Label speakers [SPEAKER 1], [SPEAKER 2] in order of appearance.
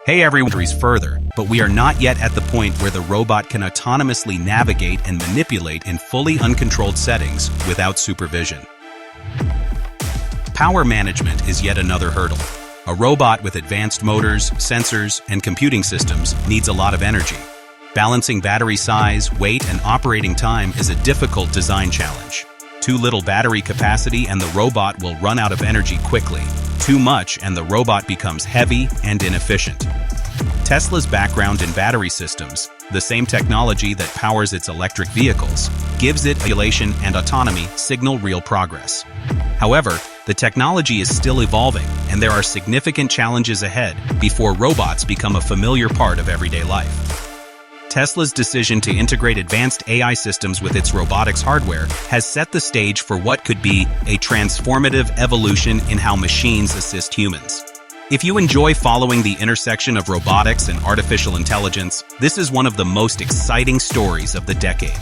[SPEAKER 1] Hey everyone, further, but we are not yet at the point where the robot can autonomously navigate and manipulate in fully uncontrolled settings without supervision. Power management is yet another hurdle. A robot with advanced motors, sensors, and computing systems needs a lot of energy. Balancing battery size, weight, and operating time is a difficult design challenge. Too little battery capacity and the robot will run out of energy quickly. Too much and the robot becomes heavy and inefficient. Tesla's background in battery systems, the same technology that powers its electric vehicles, gives it elation and autonomy signal real progress. However, the technology is still evolving, and there are significant challenges ahead before robots become a familiar part of everyday life. Tesla's decision to integrate advanced AI systems with its robotics hardware has set the stage for what could be a transformative evolution in how machines assist humans. If you enjoy following the intersection of robotics and artificial intelligence, this is one of the most exciting stories of the decade.